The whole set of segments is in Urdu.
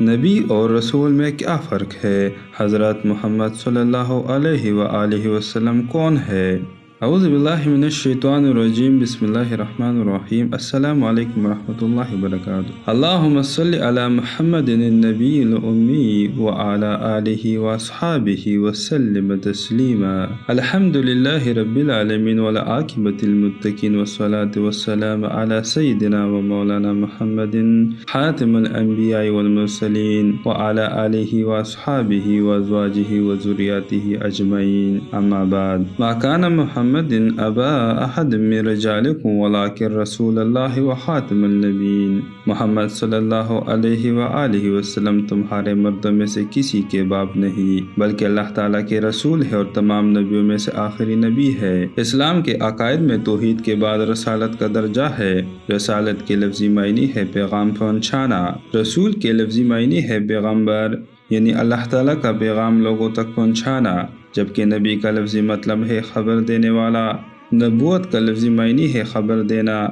نبی اور رسول میں کیا فرق ہے؟ حضرت محمد صلی اللہ علیہ وآلہ وسلم کون ہے؟ اعوذ باللہ من الشیطان الرجیم، بسم اللہ الرحمن الرحیم۔ السلام علیکم ورحمۃ اللہ وبرکاتہ۔ اللہم صلی علی محمد النبی الامی وعلی آلہ واصحابہ وسلم تسلیما۔ الحمد للہ رب العالمین والعاقبۃ للمتقین والصلاة والسلام علی سیدنا و مولانا محمد خاتم الانبیاء والمرسلین وعلی آلہ واصحابہ وازواجہ وذریاتہ اجمعین، اما بعد۔ ما کان محمد ابا احد من رجالکم ولکن رسول اللہ وخاتم النبیین۔ محمد صلی اللہ علیہ وآلہ وسلم تمہارے مردوں میں سے کسی کے باپ نہیں، بلکہ اللہ تعالیٰ کے رسول ہے اور تمام نبیوں میں سے آخری نبی ہے۔ اسلام کے عقائد میں توحید کے بعد رسالت کا درجہ ہے۔ رسالت کے لفظی معنی ہے پیغام پہنچانا، رسول کے لفظی معنی ہے پیغمبر، یعنی اللہ تعالیٰ کا پیغام لوگوں تک پہنچانا، جبکہ نبی کا لفظی مطلب ہے خبر دینے والا۔ نبوت کا لفظی معنی ہے خبر دینا۔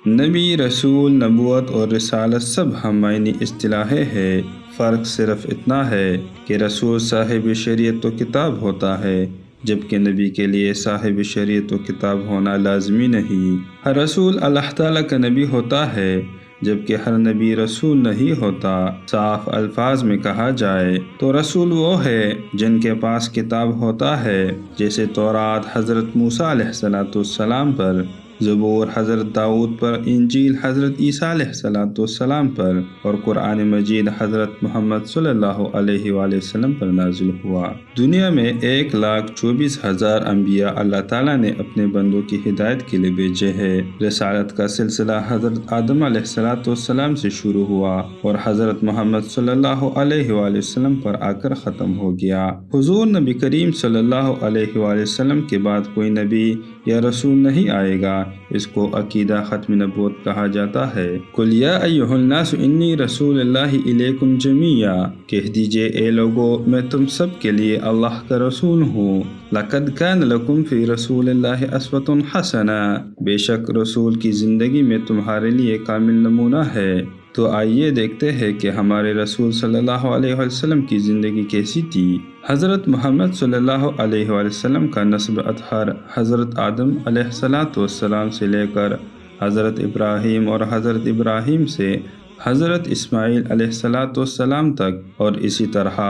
نبی، رسول، نبوت اور رسالت سب ہم معنی اصطلاحیں ہیں۔ فرق صرف اتنا ہے کہ رسول صاحب شریعت و کتاب ہوتا ہے، جبکہ نبی کے لیے صاحب شریعت و کتاب ہونا لازمی نہیں۔ ہر رسول اللہ تعالیٰ کا نبی ہوتا ہے، جبکہ ہر نبی رسول نہیں ہوتا۔ صاف الفاظ میں کہا جائے تو رسول وہ ہے جن کے پاس کتاب ہوتا ہے، جیسے تورات حضرت موسیٰ علیہ السلام پر، زبور حضرت داؤد پر، انجیل حضرت عیسیٰ علیہ السلام پر، اور قرآن مجید حضرت محمد صلی اللہ علیہ وآلہ وسلم پر نازل ہوا۔ دنیا میں 1,24,000 انبیاء اللہ تعالیٰ نے اپنے بندوں کی ہدایت کے لیے بھیجے ہیں۔ رسالت کا سلسلہ حضرت آدم علیہ السلام سے شروع ہوا اور حضرت محمد صلی اللہ علیہ وآلہ وسلم پر آ کر ختم ہو گیا۔ حضور نبی کریم صلی اللہ علیہ وآلہ وسلم کے بعد کوئی نبی یا رسول نہیں آئے گا۔ اس کو عقیدہ ختم نبوت کہا جاتا ہے۔ قُلْ يَا أَيُّهَا النَّاسُ إِنِّي رَسُولُ اللَّهِ إِلَيْكُمْ جَمِيعًا، کہہ دیجئے اے لوگو، میں تم سب کے لیے اللہ کا رسول ہوں۔ لَقَدْ كَانَ لَكُمْ فِي رَسُولِ اللَّهِ أُسْوَةٌ حَسَنَةٌ، بے شک رسول کی زندگی میں تمہارے لیے کامل نمونہ ہے۔ تو آئیے دیکھتے ہیں کہ ہمارے رسول صلی اللہ علیہ وسلم کی زندگی کیسی تھی۔ حضرت محمد صلی اللہ علیہ وسلم کا نسب اطہر حضرت آدم علیہ السلام سے لے کر حضرت ابراہیم اور حضرت ابراہیم سے حضرت اسماعیل علیہ السلام تک، اور اسی طرح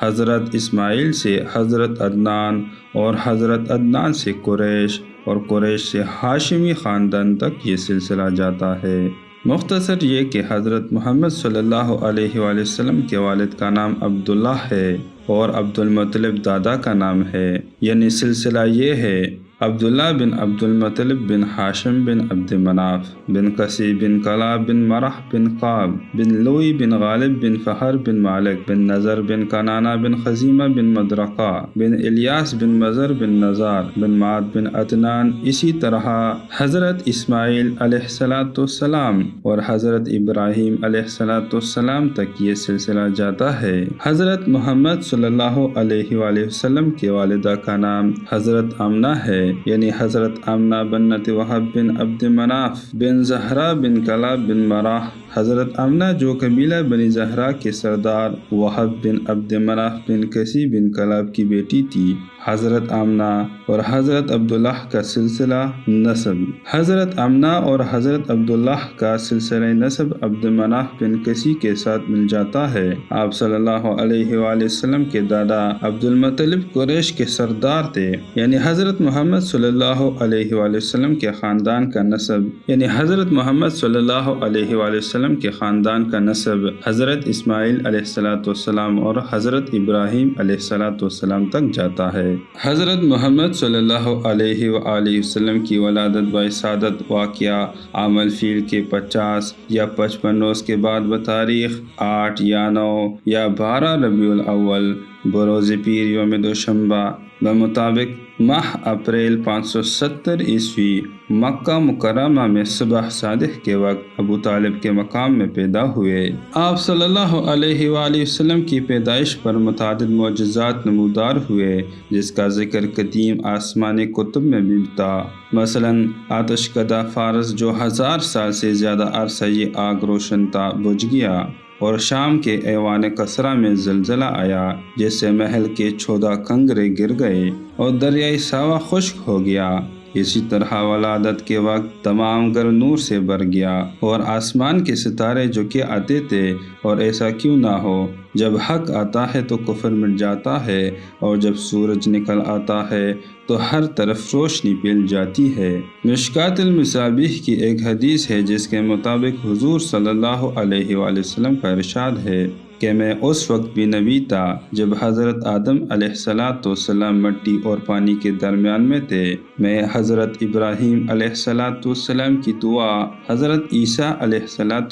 حضرت اسماعیل سے حضرت عدنان اور حضرت عدنان سے قریش اور قریش سے ہاشمی خاندان تک یہ سلسلہ جاتا ہے۔ مختصر یہ کہ حضرت محمد صلی اللہ علیہ وآلہ وسلم کے والد کا نام عبداللہ ہے اور عبد المطلب دادا کا نام ہے، یعنی سلسلہ یہ ہے: عبداللہ بن عبد المطلب بن ہاشم بن عبد مناف بن قصی بن کلاب بن مرح بن قاب بن لوئی بن غالب بن فہر بن مالک بن نظر بن کنانہ بن خزیمہ بن مدرقہ بن الیاس بن مزر بن نزار بن معد بن عدنان۔ اسی طرح حضرت اسماعیل علیہ السلام اور حضرت ابراہیم علیہ السلام تک یہ سلسلہ جاتا ہے۔ حضرت محمد صلی اللہ علیہ وآلہ وسلم کے والدہ کا نام حضرت آمنہ ہے، یعنی حضرت آمنہ بنت وہب بن عبد مناف بن زہرہ بن کلاب بن مرح۔ حضرت آمنہ جو قبیلہ بنی زہرہ کے سردار وہب بن عبد مناف بن قصی بن کلاب کی بیٹی تھی۔ حضرت آمنہ اور حضرت عبداللہ کا سلسلہ نسب۔ حضرت آمنہ اور حضرت عبداللہ کا سلسلہ نسب عبد مناف بن قصی کے ساتھ مل جاتا ہے۔ آپ صلی اللہ علیہ وآلہ وسلم کے دادا عبد المطلب قریش کے سردار تھے، یعنی حضرت محمد صلی اللہ علیہ وآلہ وسلم کے خاندان کا نسب، یعنی حضرت محمد صلی اللہ علیہ وآلہ وسلم کے خاندان کا نسب حضرت اسماعیل علیہ السلام اور حضرت ابراہیم علیہ السلام تک جاتا ہے۔ حضرت محمد صلی اللہ علیہ وآلہ وسلم کی ولادت بسعادت واقعہ عام الفیل کے 50 یا 55 روز کے بعد بتاریخ 8 یا 9 یا 12 ربیع الاول بروز پیر یوم دوشنبہ بمطابق ماہ اپریل 570 عیسوی مکہ مکرمہ میں صبح صادق کے وقت ابو طالب کے مقام میں پیدا ہوئے۔ آپ صلی اللہ علیہ وآلہ وسلم کی پیدائش پر متعدد معجزات نمودار ہوئے، جس کا ذکر قدیم آسمانی کتب میں بھی تھا۔ مثلاً آتش کدہ فارس جو 1000 سال سے زیادہ عرصہ یہ آگ روشن تھا بجھ گیا۔ اور شام کے ایوان کسرا میں زلزلہ آیا، جس سے محل کے 14 کنگرے گر گئے اور دریائے ساوا خشک ہو گیا۔ اسی طرح ولادت کے وقت تمام گھر نور سے بھر گیا اور آسمان کے ستارے جھکے آتے تھے، اور ایسا کیوں نہ ہو، جب حق آتا ہے تو کفر مٹ جاتا ہے، اور جب سورج نکل آتا ہے تو ہر طرف روشنی پھیل جاتی ہے۔ مشکوٰۃ المصابیح کی ایک حدیث ہے جس کے مطابق حضور صلی اللہ علیہ وآلہ وسلم کا ارشاد ہے کہ میں اس وقت بھی نبی تھا جب حضرت آدم علیہ السلام مٹی اور پانی کے درمیان میں تھے۔ میں حضرت ابراہیم علیہ السلام کی دعا، حضرت عیسیٰ علیہ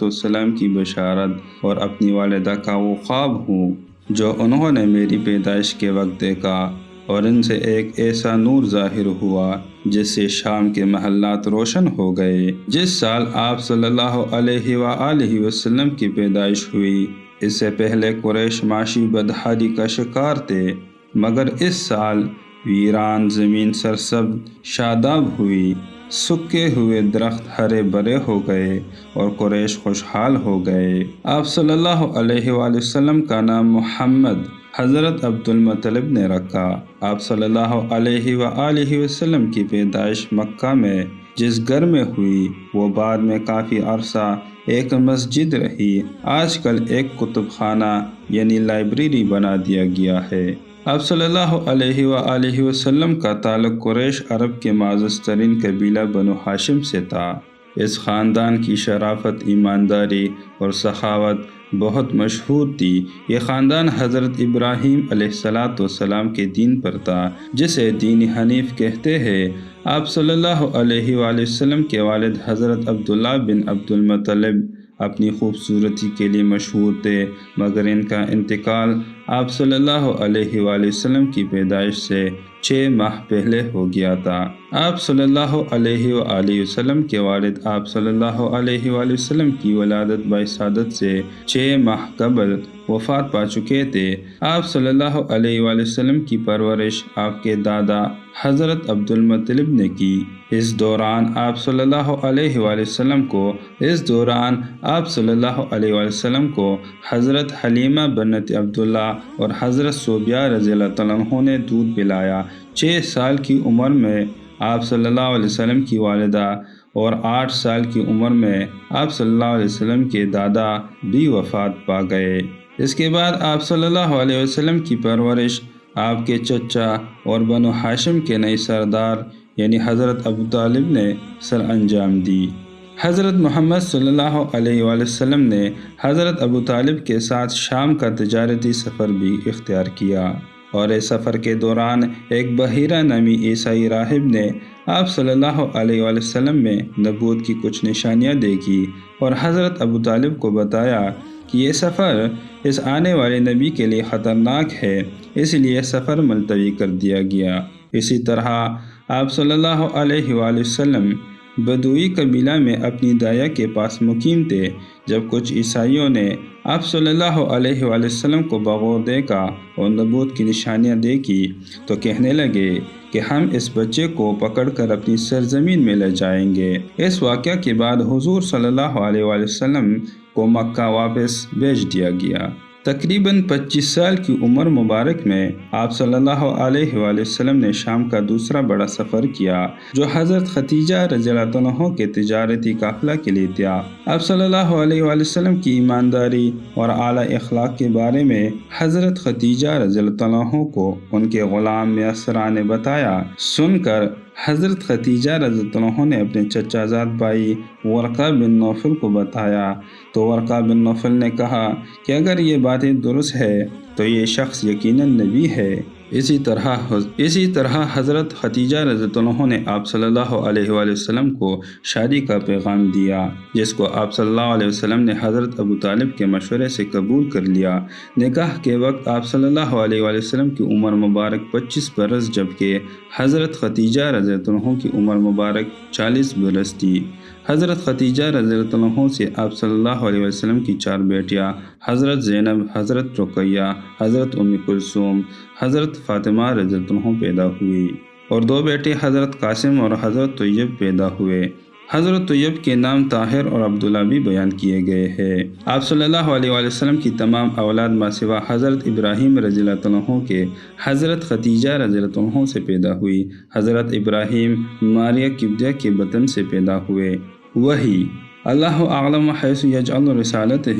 السلام کی بشارت اور اپنی والدہ کا وہ خواب ہوں جو انہوں نے میری پیدائش کے وقت دیکھا، اور ان سے ایک ایسا نور ظاہر ہوا جس سے شام کے محلات روشن ہو گئے۔ جس سال آپ صلی اللہ علیہ وآلہ وسلم کی پیدائش ہوئی، اس سے پہلے قریش معاشی بدحالی کا شکار تھے، مگر اس سال ویران زمین سرسبز شاداب ہوئی، سوکھے ہوئے درخت ہرے بھرے ہو گئے اور قریش خوشحال ہو گئے۔ آپ صلی اللہ علیہ وآلہ وسلم کا نام محمد حضرت عبد المطلب نے رکھا۔ آپ صلی اللہ علیہ وآلہ وسلم کی پیدائش مکہ میں جس گھر میں ہوئی، وہ بعد میں کافی عرصہ ایک مسجد رہی۔ آج کل ایک کتب خانہ یعنی لائبریری بنا دیا گیا ہے۔ آپ صلی اللہ علیہ وآلہ وسلم کا تعلق قریش عرب کے معزز ترین قبیلہ بنو ہاشم سے تھا۔ اس خاندان کی شرافت، ایمانداری اور سخاوت بہت مشہور تھی۔ یہ خاندان حضرت ابراہیم علیہ السلام کے دین پر تھا، جسے دین حنیف کہتے ہیں۔ آپ صلی اللہ علیہ وآلہ وسلم کے والد حضرت عبداللہ بن عبد المطلب اپنی خوبصورتی کے لیے مشہور تھے، مگر ان کا انتقال آپ صلی اللہ علیہ وآلہ وسلم کی پیدائش سے 6 ماہ پہلے ہو گیا تھا۔ آپ صلی اللہ علیہ وآلہ وسلم کے والد آپ صلی اللہ علیہ وآلہ وسلم کی ولادت باعثادت سے 6 ماہ قبل وفات پا چکے تھے۔ آپ صلی اللہ علیہ وآلہ وسلم کی پرورش آپ کے دادا حضرت عبد المطلب نے کی۔ اس دوران آپ صلی اللہ علیہ وآلہ وسلم کو حضرت حلیمہ بنت عبداللہ اور حضرت صوبیہ رضی اللہ عنہ نے دودھ پلایا۔ 6 سال کی عمر میں آپ صلی اللہ علیہ وسلم کی والدہ اور 8 سال کی عمر میں آپ صلی اللہ علیہ وسلم کے دادا بھی وفات پا گئے۔ اس کے بعد آپ صلی اللہ علیہ وسلم کی پرورش آپ کے چچا اور بنو ہاشم کے نئے سردار یعنی حضرت ابو طالب نے سر انجام دی۔ حضرت محمد صلی اللہ علیہ وآلہ وسلم نے حضرت ابو طالب کے ساتھ شام کا تجارتی سفر بھی اختیار کیا، اور اس سفر کے دوران ایک بحیرہ نامی عیسائی راہب نے آپ صلی اللہ علیہ وآلہ وسلم میں نبوت کی کچھ نشانیاں دیکھی اور حضرت ابو طالب کو بتایا کہ یہ سفر اس آنے والے نبی کے لیے خطرناک ہے، اس لیے سفر ملتوی کر دیا گیا۔ اسی طرح آپ صلی اللہ علیہ وآلہ وسلم بدوی قبیلہ میں اپنی دایا کے پاس مقیم تھے۔ جب کچھ عیسائیوں نے آپ صلی اللہ علیہ وآلہ وسلم کو بغور دیکھا اور نبوت کی نشانیاں دیکھی تو کہنے لگے کہ ہم اس بچے کو پکڑ کر اپنی سرزمین میں لے جائیں گے۔ اس واقعہ کے بعد حضور صلی اللہ علیہ وآلہ وسلم کو مکہ واپس بھیج دیا گیا۔ تقریباً 25 سال کی عمر مبارک میں آپ صلی اللہ علیہ وآلہ وسلم نے شام کا دوسرا بڑا سفر کیا، جو حضرت ختیجہ رضی اللہ عنہ کے تجارتی قافلہ کے لیے تھا۔ آپ صلی اللہ علیہ وآلہ وسلم کی ایمانداری اور اعلیٰ اخلاق کے بارے میں حضرت ختیجہ رضی اللہ عنہ کو ان کے غلام میسرہ نے بتایا۔ سن کر حضرت ختیجہ رضی اللہ عنہ نے اپنے چچا زاد بھائی ورقہ بن نوفل کو بتایا، تو ورقہ بن نوفل نے کہا کہ اگر یہ باتیں درست ہے تو یہ شخص یقیناً نبی ہے۔ اسی طرح حضرت ختیجہ رضی اللہ عنہ نے آپ صلی اللہ علیہ وآلہ وسلم کو شادی کا پیغام دیا، جس کو آپ صلی اللہ علیہ وسلم نے حضرت ابو طالب کے مشورے سے قبول کر لیا۔ نکاح کے وقت آپ صلی اللہ علیہ وآلہ وسلم کی عمر مبارک 25 برس، جبکہ حضرت ختیجہ رضی اللہ عنہ کی عمر مبارک 40 برس تھی۔ حضرت ختیجہ رضی اللہ عنہ سے آپ صلی اللہ علیہ وسلم کی 4 بیٹیاں حضرت زینب، حضرت رقیہ، حضرت ام کلثوم، حضرت فاطمہ رضی اللہ عنہ پیدا ہوئی، اور 2 بیٹے حضرت قاسم اور حضرت طیب پیدا ہوئے۔ حضرت طیب کے نام طاہر اور عبداللہ بھی بیان کیے گئے ہیں۔ آپ صلی اللہ علیہ وآلہ وسلم کی تمام اولاد ماں سوا حضرت ابراہیم رضی اللہ عنہ کے حضرت خدیجہ رضی اللہ عنہ سے پیدا ہوئی۔ حضرت ابراہیم ماریہ کبدیہ کے بطن سے پیدا ہوئے۔ وہی اللہ اعلم حیث یجعل رسالتہ،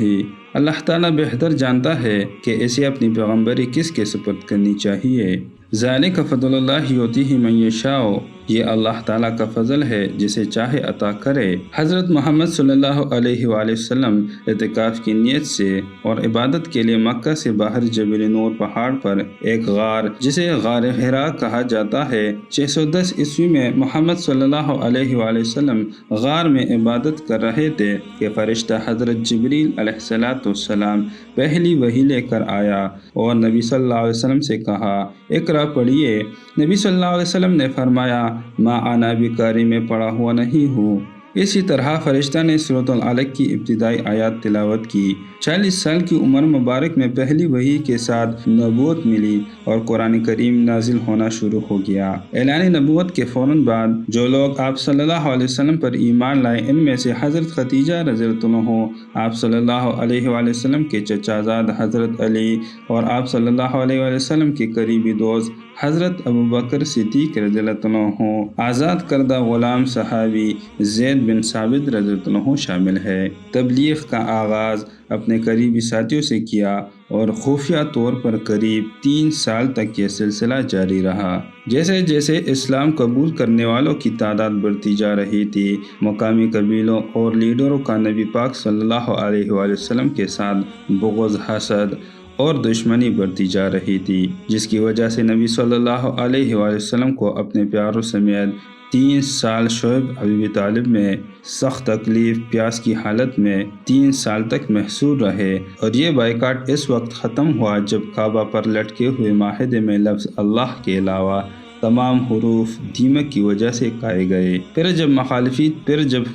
اللہ تعالیٰ بہتر جانتا ہے کہ اسے اپنی پیغمبری کس کے سپرد کرنی چاہیے۔ ذالک فضل اللہ یؤتیہ من یشاء، یہ اللہ تعالیٰ کا فضل ہے جسے چاہے عطا کرے۔ حضرت محمد صلی اللہ علیہ وآلہ وسلم اعتکاف کی نیت سے اور عبادت کے لیے مکہ سے باہر جبل نور پہاڑ پر ایک غار جسے غار حرا کہا جاتا ہے 610 عیسوی میں محمد صلی اللہ علیہ وآلہ وسلم غار میں عبادت کر رہے تھے کہ فرشتہ حضرت جبریل علیہ السلام پہلی وحی لے کر آیا اور نبی صلی اللہ علیہ وسلم سے کہا اقرا پڑھیے۔ نبی صلی اللہ علیہ وسلم نے فرمایا ما انا بقاری، میں پڑھا ہوا نہیں ہوں۔ اسی طرح فرشتہ نے سورۃ العلق کی ابتدائی آیات تلاوت کی۔ 40 سال کی عمر مبارک میں پہلی وحی کے ساتھ نبوت ملی اور قرآن کریم نازل ہونا شروع ہو گیا۔ اعلان نبوت کے فوراً بعد جو لوگ آپ صلی اللہ علیہ وسلم پر ایمان لائے ان میں سے حضرت خدیجہ رضی اللہ عنہ، آپ صلی اللہ علیہ وآلہ وسلم کے چچا زاد حضرت علی اور آپ صلی اللہ علیہ وآلہ وسلم کے قریبی دوست حضرت ابوبکر صدیق رضی اللہ عنہ، آزاد کردہ غلام صحابی زید بن ثابت رضی اللہ عنہ شامل ہے۔ تبلیغ کا آغاز اپنے قریبی ساتھیوں سے کیا اور خفیہ طور پر قریب 3 سال تک یہ سلسلہ جاری رہا۔ جیسے جیسے اسلام قبول کرنے والوں کی تعداد بڑھتی جا رہی تھی، مقامی قبیلوں اور لیڈروں کا نبی پاک صلی اللہ علیہ وآلہ وسلم کے ساتھ بغض، حسد اور دشمنی بڑھتی جا رہی تھی، جس کی وجہ سے نبی صلی اللہ علیہ وآلہ وسلم کو اپنے پیاروں سمیت 3 سال شعیب ابی طالب میں سخت تکلیف پیاس کی حالت میں 3 سال تک محصور رہے، اور یہ بائیکاٹ اس وقت ختم ہوا جب کعبہ پر لٹکے ہوئے معاہدے میں لفظ اللہ کے علاوہ تمام حروف دیمک کی وجہ سے کائے گئے۔ پھر جب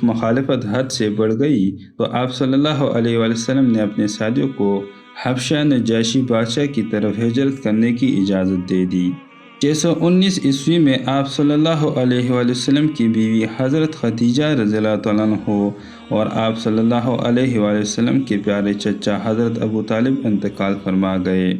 مخالفت حد سے بڑھ گئی تو آپ صلی اللہ علیہ وآلہ وسلم نے اپنے ساتھیوں کو حبشہ نجاشی بادشاہ کی طرف ہجرت کرنے کی اجازت دے دی۔ 619 عیسوی میں آپ صلی اللہ علیہ وآلہ وسلم کی بیوی حضرت خدیجہ رضی اللہ عنہ اور آپ صلی اللہ علیہ وآلہ وسلم کے پیارے چچا حضرت ابو طالب انتقال فرما گئے۔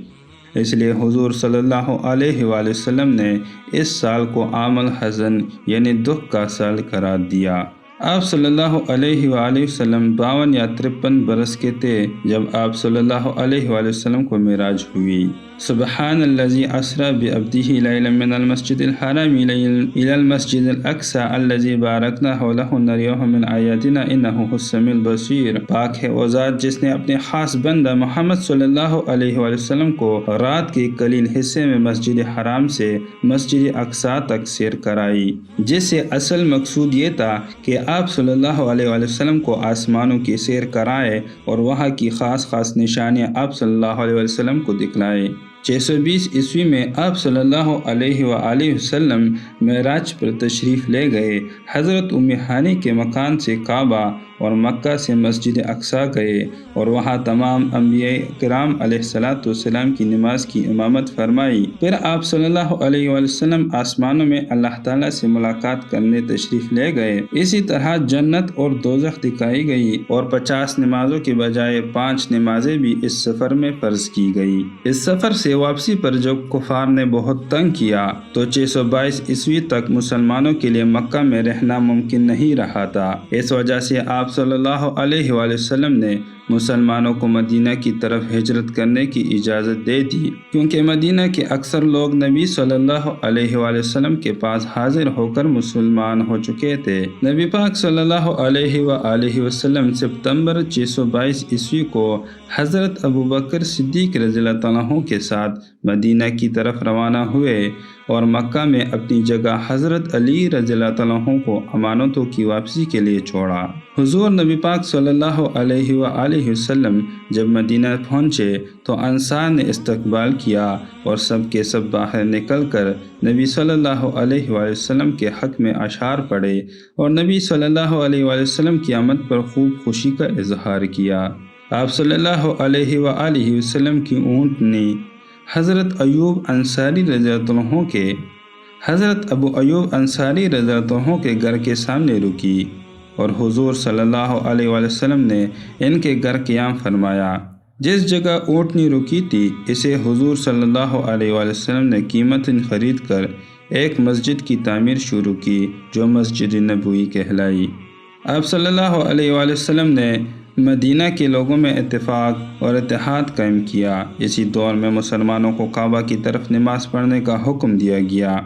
اس لیے حضور صلی اللہ علیہ وآلہ وسلم نے اس سال کو عام الحزن یعنی دکھ کا سال قرار دیا۔ آپ صلی اللہ علیہ وآلہ وسلم 52 یا 53 برس کے تھے جب آپ صلی اللہ علیہ وآلہ وسلم کو معراج ہوئی۔ سبحان الذی اسری بعبدہ لیلا من المسجد الحرام الی المسجد الاقصی الذی بارکنا حولہ نریہ من آیاتنا انہ هو السمیع البصیر۔ پاک ہے وہ ذات جس نے اپنے خاص بندہ محمد صلی اللہ علیہ وآلہ وسلم کو رات کے قلیل حصے میں مسجد حرام سے مسجد اقصی تک سیر کرائی، جس سے اصل مقصود یہ تھا کہ آپ صلی اللہ علیہ وآلہ وسلم کو آسمانوں کی سیر کرائے اور وہاں کی خاص نشانیاں آپ صلی اللہ علیہ وآلہ وسلم کو دکھلائے۔ 620 عیسوی میں آپ صلی اللہ علیہ وآلہ وسلم معراج پر تشریف لے گئے۔ حضرت ام ہانی کے مکان سے کعبہ اور مکہ سے مسجد اقصی گئے اور وہاں تمام انبیاء کرام علیہ السلام کی نماز کی امامت فرمائی۔ پھر آپ صلی اللہ علیہ وآلہ وسلم آسمانوں میں اللہ تعالیٰ سے ملاقات کرنے تشریف لے گئے۔ اسی طرح جنت اور دوزخ دکھائی گئی اور 50 نمازوں کے بجائے 5 نمازیں بھی اس سفر میں فرض کی گئی۔ اس سفر سے واپسی پر جب کفار نے بہت تنگ کیا تو 622 عیسوی تک مسلمانوں کے لیے مکہ میں رہنا ممکن نہیں رہا تھا۔ اس وجہ سے آپ صلی اللہ علیہ وآلہ وسلم نے مسلمانوں کو مدینہ کی طرف ہجرت کرنے کی اجازت دے دی، کیونکہ مدینہ کے اکثر لوگ نبی صلی اللہ علیہ وآلہ وسلم کے پاس حاضر ہو کر مسلمان ہو چکے تھے۔ نبی پاک صلی اللہ علیہ وآلہ وسلم ستمبر 622 عیسوی کو حضرت ابوبکر صدیق رضی اللہ عنہ کے ساتھ مدینہ کی طرف روانہ ہوئے اور مکہ میں اپنی جگہ حضرت علی رضی اللہ عنہ کو امانتوں کی واپسی کے لیے چھوڑا۔ حضور نبی پاک صلی اللہ علیہ وآلہ وسلم جب مدینہ پہنچے تو انصار نے استقبال کیا اور سب کے سب باہر نکل کر نبی صلی اللہ علیہ وآلہ وسلم کے حق میں اشعار پڑھے اور نبی صلی اللہ علیہ وآلہ وسلم کی آمد پر خوب خوشی کا اظہار کیا۔ آپ صلی اللہ علیہ وآلہ وسلم کی اونٹنی حضرت ایوب انصاری رضی اللہ عنہ کے حضرت ابو ایوب انصاری رضی اللہ عنہ کے گھر کے سامنے رکی۔ اور حضور صلی اللہ علیہ وآلہ وسلم نے ان کے گھر قیام فرمایا۔ جس جگہ اونٹنی رکی تھی اسے حضور صلی اللہ علیہ وآلہ وسلم نے قیمتاً خرید کر ایک مسجد کی تعمیر شروع کی جو مسجد نبوی کہلائی۔ آپ صلی اللہ علیہ وآلہ وسلم نے مدینہ کے لوگوں میں اتفاق اور اتحاد قائم کیا۔ اسی دور میں مسلمانوں کو کعبہ کی طرف نماز پڑھنے کا حکم دیا گیا،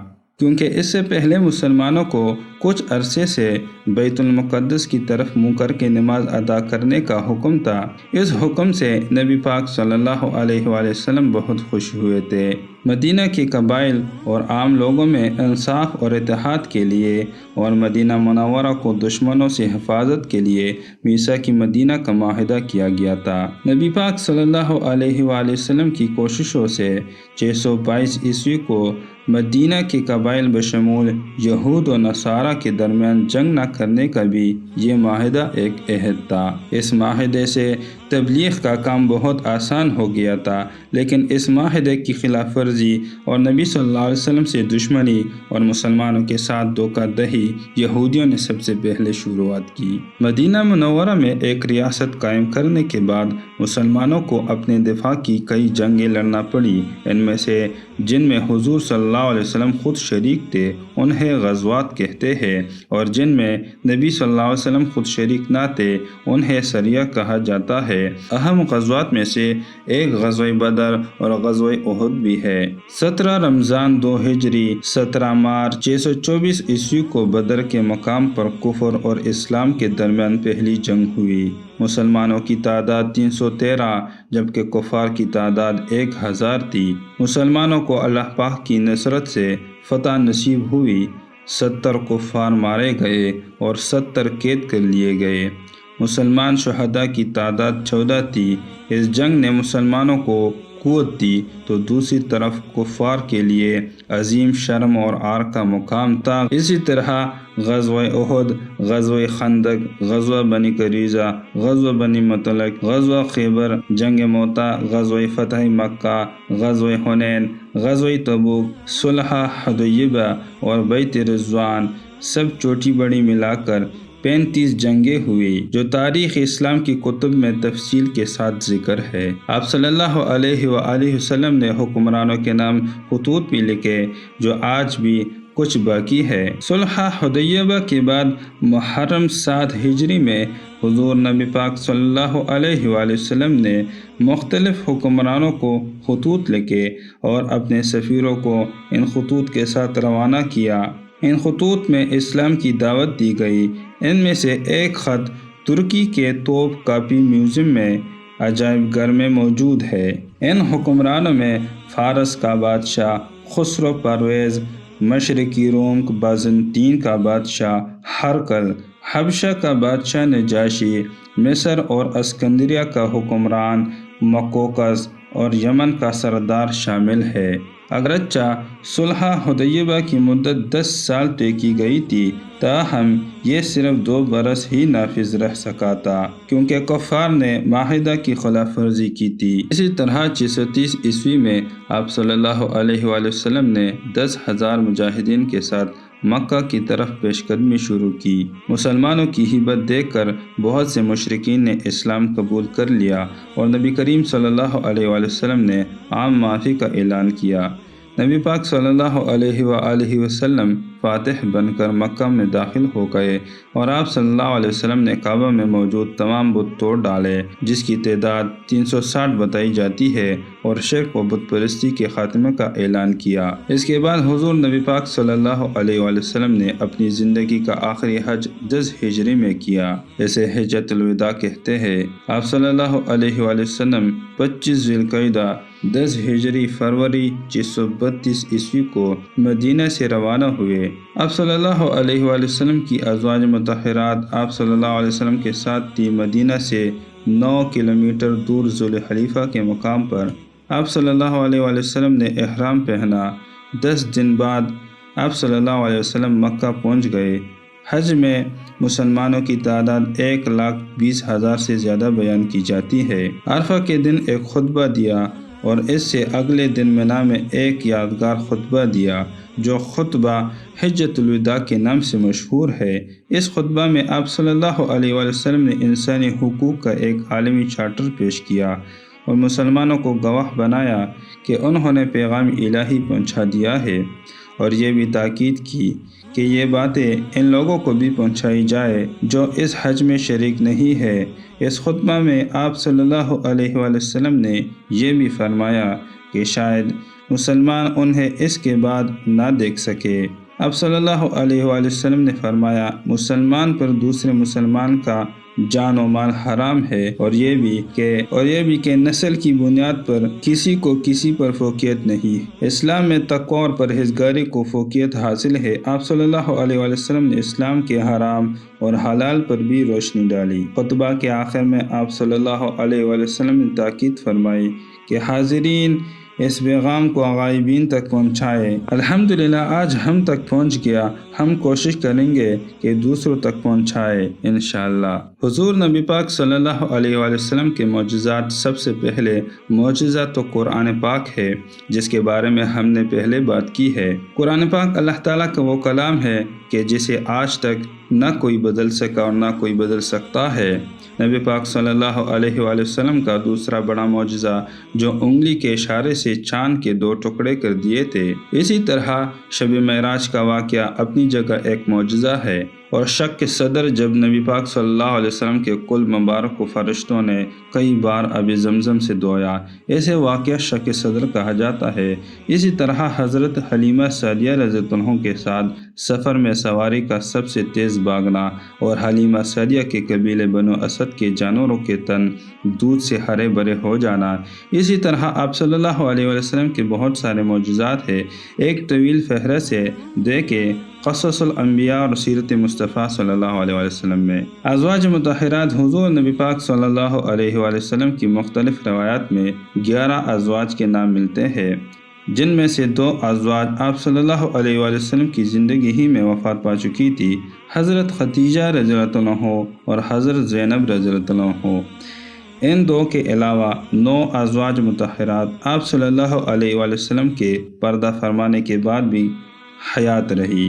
کیونکہ اس سے پہلے مسلمانوں کو کچھ عرصے سے بیت المقدس کی طرف منہ کر کے نماز ادا کرنے کا حکم تھا۔ اس حکم سے نبی پاک صلی اللہ علیہ وآلہ وسلم بہت خوش ہوئے تھے۔ مدینہ کے قبائل اور عام لوگوں میں انصاف اور اتحاد کے لیے اور مدینہ منورہ کو دشمنوں سے حفاظت کے لیے میثاق مدینہ کا معاہدہ کیا گیا تھا۔ نبی پاک صلی اللہ علیہ وآلہ وسلم کی کوششوں سے 622 عیسوی کو مدینہ کے قبائل بشمول یہود و نصارہ کے درمیان جنگ نہ کرنے کا بھی یہ معاہدہ ایک عہد تھا۔ اس معاہدے سے تبلیغ کا کام بہت آسان ہو گیا تھا، لیکن اس معاہدے کی خلاف ورزی اور نبی صلی اللہ علیہ وسلم سے دشمنی اور مسلمانوں کے ساتھ دھوکہ دہی یہودیوں نے سب سے پہلے شروعات کی۔ مدینہ منورہ میں ایک ریاست قائم کرنے کے بعد مسلمانوں کو اپنے دفاع کی کئی جنگیں لڑنا پڑی۔ ان میں سے جن میں حضور صلی اللہ علیہ وسلم خود شریک تھے انہیں غزوات کہتے ہیں، اور جن میں نبی صلی اللہ علیہ وسلم خود شریک نہ تھے انہیں سریہ کہا جاتا ہے۔ اہم غزوات میں سے ایک غزوہ بدر اور غزوہ احد بھی ہے۔ 17 رمضان 2 ہجری 17 مارچ 624 عیسوی کو بدر کے مقام پر کفر اور اسلام کے درمیان پہلی جنگ ہوئی۔ مسلمانوں کی تعداد 313 جبکہ کفار کی تعداد 1000 تھی۔ مسلمانوں کو اللہ پاک کی نصرت سے فتح نصیب ہوئی۔ 70 کفار مارے گئے اور 70 قید کر لیے گئے۔ مسلمان شہداء کی تعداد 14 تھی۔ اس جنگ نے مسلمانوں کو قوت دی تو دوسری طرف کفار کے لیے عظیم شرم اور عار کا مقام تھا۔ اسی طرح غزوہ احد، غزوہ خندق، غزوہ بنی قریظہ، غزوہ بنی مطلق، غزوہ خیبر، جنگ موتا، غزوہ فتح مکہ، غزوہ حنین، غزوہ تبوک، صلح حدیبیہ اور بیعت رضوان سب چھوٹی بڑی ملا کر 35 جنگیں ہوئی جو تاریخ اسلام کی کتب میں تفصیل کے ساتھ ذکر ہے۔ آپ صلی اللہ علیہ وآلہ وسلم نے حکمرانوں کے نام خطوط بھی لکھے جو آج بھی کچھ باقی ہے۔ صلح حدیبیہ کے بعد محرم 7 ہجری میں حضور نبی پاک صلی اللہ علیہ وآلہ وسلم نے مختلف حکمرانوں کو خطوط لکھے اور اپنے سفیروں کو ان خطوط کے ساتھ روانہ کیا۔ ان خطوط میں اسلام کی دعوت دی گئی۔ ان میں سے ایک خط ترکی کے توپ کاپی میوزیم میں عجائب گھر میں موجود ہے۔ ان حکمرانوں میں فارس کا بادشاہ خسرو پرویز، مشرقی روم بازنطین کا بادشاہ ہرقل، حبشہ کا بادشاہ نجاشی، مصر اور اسکندریہ کا حکمران مقوقس اور یمن کا سردار شامل ہے۔ اگرچہ صلح حدیبیہ کی مدت 10 سال طے کی گئی تھی، تاہم یہ صرف 2 برس ہی نافذ رہ سکا تھا کیونکہ کفار نے معاہدہ کی خلاف ورزی کی تھی۔ اسی طرح 630 عیسوی میں آپ صلی اللہ علیہ وآلہ وسلم نے 10,000 مجاہدین کے ساتھ مکہ کی طرف پیش قدمی شروع کی۔ مسلمانوں کی ہیبت دیکھ کر بہت سے مشرکین نے اسلام قبول کر لیا اور نبی کریم صلی اللہ علیہ وآلہ وسلم نے عام معافی کا اعلان کیا۔ نبی پاک صلی اللہ علیہ وآلہ وسلم فاتح بن کر مکہ میں داخل ہو گئے اور آپ صلی اللہ علیہ وسلم نے کعبہ میں موجود تمام بت توڑ ڈالے جس کی تعداد 360 بتائی جاتی ہے اور شرک و بت پرستی کے خاتمے کا اعلان کیا۔ اس کے بعد حضور نبی پاک صلی اللہ علیہ وآلہ وسلم نے اپنی زندگی کا آخری حج 10 ہجری میں کیا۔ اسے حجۃ الوداع کہتے ہیں۔ آپ صلی اللہ علیہ وآلہ وسلم 25 ذی القعدہ 10 ہجری فروری 632 عیسوی کو مدینہ سے روانہ ہوئے۔ آپ صلی اللہ علیہ وآلہ وسلم کی ازواج مطہرات آپ صلی اللہ علیہ وسلم کے ساتھ تھی۔ مدینہ سے 9 کلومیٹر دور ذوالحلیفہ کے مقام پر آپ صلی اللہ علیہ وآلہ وسلم نے احرام پہنا۔ 10 دن بعد آپ صلی اللہ علیہ وسلم مکہ پہنچ گئے۔ حج میں مسلمانوں کی تعداد 1,20,000 سے زیادہ بیان کی جاتی ہے۔ عرفہ کے دن ایک خطبہ دیا اور اس سے اگلے دن منا میں ایک یادگار خطبہ دیا جو خطبہ حجۃ الوداع کے نام سے مشہور ہے۔ اس خطبہ میں آپ صلی اللہ علیہ وآلہ وسلم نے انسانی حقوق کا ایک عالمی چارٹر پیش کیا اور مسلمانوں کو گواہ بنایا کہ انہوں نے پیغام الہی پہنچا دیا ہے، اور یہ بھی تاکید کی کہ یہ باتیں ان لوگوں کو بھی پہنچائی جائے جو اس حج میں شریک نہیں ہے۔ اس خطبہ میں آپ صلی اللہ علیہ وآلہ وسلم نے یہ بھی فرمایا کہ شاید مسلمان انہیں اس کے بعد نہ دیکھ سکے۔ آپ صلی اللہ علیہ وآلہ وسلم نے فرمایا، مسلمان پر دوسرے مسلمان کا جان و مال حرام ہے، اور یہ بھی کہ نسل کی بنیاد پر کسی کو کسی پر فوقیت نہیں۔ اسلام میں تقوی اور پرہیزگاری کو فوقیت حاصل ہے۔ آپ صلی اللہ علیہ وآلہ وسلم نے اسلام کے حرام اور حلال پر بھی روشنی ڈالی۔ خطبہ کے آخر میں آپ صلی اللہ علیہ وآلہ وسلم نے تاکید فرمائی کہ حاضرین اس پیغام کو غائبین تک پہنچائے۔ الحمدللہ آج ہم تک پہنچ گیا، ہم کوشش کریں گے کہ دوسروں تک پہنچائے انشاءاللہ۔ حضور نبی پاک صلی اللہ علیہ وآلہ وسلم کے معجزات، سب سے پہلے معجزہ تو قرآن پاک ہے، جس کے بارے میں ہم نے پہلے بات کی ہے۔ قرآن پاک اللہ تعالیٰ کا وہ کلام ہے کہ جسے آج تک نہ کوئی بدل سکا اور نہ کوئی بدل سکتا ہے۔ نبی پاک صلی اللہ علیہ وآلہ وسلم کا دوسرا بڑا معجزہ جو انگلی کے اشارے سے چاند کے 2 ٹکڑے کر دیے تھے۔ اسی طرح شب معراج کا واقعہ اپنی جگہ ایک معجزہ ہے، اور شق کے صدر جب نبی پاک صلی اللہ علیہ وسلم کے کل مبارک کو فرشتوں نے کئی بار آب زمزم سے دھویا، اسے واقعہ شق صدر کہا جاتا ہے۔ اسی طرح حضرت حلیمہ سعدیہ رضی اللہ عنہ کے ساتھ سفر میں سواری کا سب سے تیز بھاگنا، اور حلیمہ سعدیہ کے قبیلے بنو اسد کے جانوروں کے تن دودھ سے ہرے بھرے ہو جانا۔ اسی طرح آپ صلی اللہ علیہ وسلم کے بہت سارے معجزات ہیں۔ ایک طویل فہرست ہے، دیکھیں قصص الانبیاء اور سیرت مصطفیٰ صلی اللہ علیہ وسلم میں۔ ازواج مطہرات حضور نبی پاک صلی اللہ علیہ وسلم کی مختلف روایات میں 11 ازواج کے نام ملتے ہیں، جن میں سے 2 ازواج آپ صلی اللہ علیہ وسلم کی زندگی ہی میں وفات پا چکی تھی، حضرت خدیجہ رضی اللہ عنہ اور حضرت زینب رضی اللہ عنہ۔ ان 2 کے علاوہ 9 ازواج مطہرات آپ صلی اللہ علیہ وسلم کے پردہ فرمانے کے بعد بھی حیات رہی۔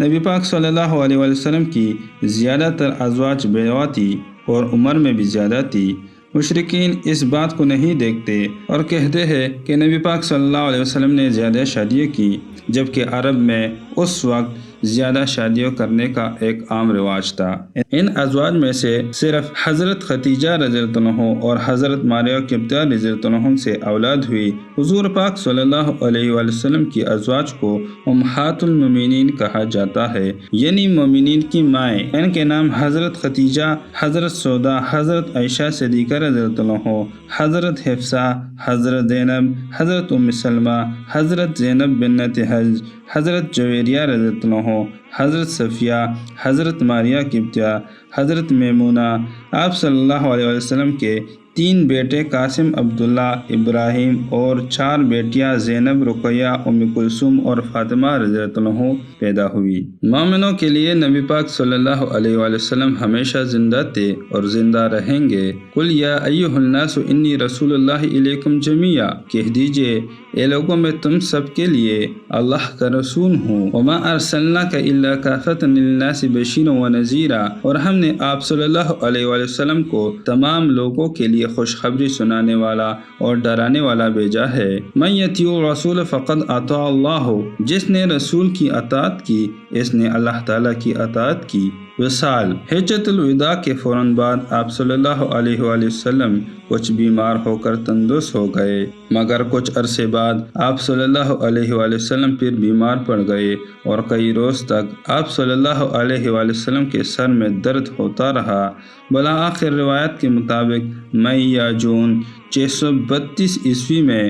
نبی پاک صلی اللہ علیہ وسلم کی زیادہ تر ازواج بیوہ تھی اور عمر میں بھی زیادہ تھی۔ مشرکین اس بات کو نہیں دیکھتے اور کہتے ہیں کہ نبی پاک صلی اللہ علیہ وسلم نے زیادہ شادیاں کی، جبکہ عرب میں اس وقت زیادہ شادیوں کرنے کا ایک عام رواج تھا۔ ان ازواج میں سے صرف حضرت خدیجہ رضی اللہ عنہ اور حضرت ماریہ قبطیہ رضی اللہ عنہ سے اولاد ہوئی۔ حضور پاک صلی اللہ علیہ وسلم کی ازواج کو امہات المومنین کہا جاتا ہے، یعنی مومنین کی مائیں۔ ان کے نام حضرت خدیجہ، حضرت سودا، حضرت عائشہ صدیقہ رضی اللہ عنہ، حضرت حفصہ، حضرت زینب، حضرت ام سلمہ، حضرت زینب بنت حج، حضرت جویریہ رضی اللہ عنہ، حضرت صفیہ، حضرت ماریہ قبطیہ، حضرت میمونہ۔ آپ صلی اللہ علیہ وسلم کے 3 بیٹے قاسم، عبداللہ، ابراہیم اور 4 بیٹیاں زینب، رقیہ، ام کلثوم اور فاطمہ رضی اللہ عنہ پیدا ہوئی۔ مومنوں کے لیے نبی پاک صلی اللہ علیہ وسلم ہمیشہ زندہ تھے اور زندہ رہیں گے۔ قل یا ایھا الناس انی رسول اللہ الیکم جمیعا، کہہ دیجئے اے لوگوں میں تم سب کے لیے اللہ کا رسول ہوں۔ وما ارسلناک الا کافۃ للناس بشیرا ونذیرا، اور ہم نے آپ صلی اللہ علیہ وسلم کو تمام لوگوں کے لیے خوشخبری سنانے والا اور ڈرانے والا بھیجا ہے۔ من یطیع الرسول فقد اطاع اللہ، جس نے رسول کی اطاعت کی اس نے اللہ تعالیٰ کی اطاعت کی۔ وصال، حجۃ الوداع کے فوراً بعد آپ صلی اللہ علیہ وآلہ وسلم کچھ بیمار ہو کر تندرست ہو گئے، مگر کچھ عرصے بعد آپ صلی اللہ علیہ وآلہ وسلم پھر بیمار پڑ گئے اور کئی روز تک آپ صلی اللہ علیہ وآلہ وسلم کے سر میں درد ہوتا رہا۔ بالآخر روایت کے مطابق مئی یا جون 632 عیسوی میں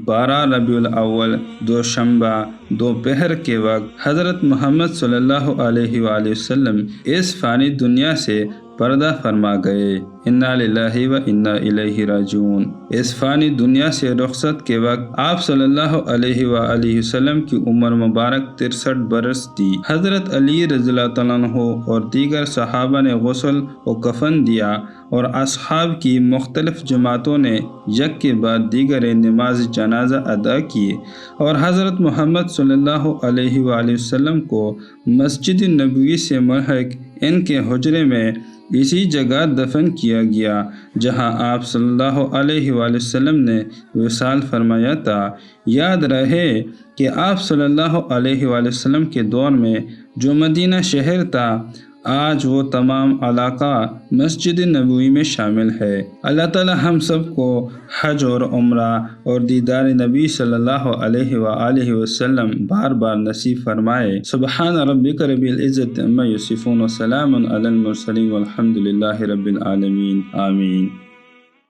12 ربیع الاول دوشنبہ دوپہر کے وقت حضرت محمد صلی اللہ علیہ وآلہ وسلم اس فانی دنیا سے پردہ فرما گئے۔ انا للہ و انا الیہ راجعون۔ اس فانی دنیا سے رخصت کے وقت آپ صلی اللہ علیہ وآلہ وسلم کی عمر مبارک 63 برس تھی۔ حضرت علی رضی اللہ عنہ اور دیگر صحابہ نے غسل و کفن دیا اور اصحاب کی مختلف جماعتوں نے یک کے بعد دیگر نماز جنازہ ادا کیے اور حضرت محمد صلی اللہ علیہ وآلہ وسلم کو مسجد نبوی سے ملحق ان کے حجرے میں اسی جگہ دفن کیا گیا جہاں آپ صلی اللہ علیہ وآلہ وسلم نے وصال فرمایا تھا۔ یاد رہے کہ آپ صلی اللہ علیہ وآلہ وسلم کے دور میں جو مدینہ شہر تھا آج وہ تمام علاقہ مسجد نبوی میں شامل ہے۔ اللہ تعالی ہم سب کو حج اور عمرہ اور دیدار نبی صلی اللہ علیہ وآلہ وسلم بار بار نصیب فرمائے۔ سبحان ربک رب العزت عما یصفون وسلام علی المرسلین والحمد للہ رب العالمین، آمین۔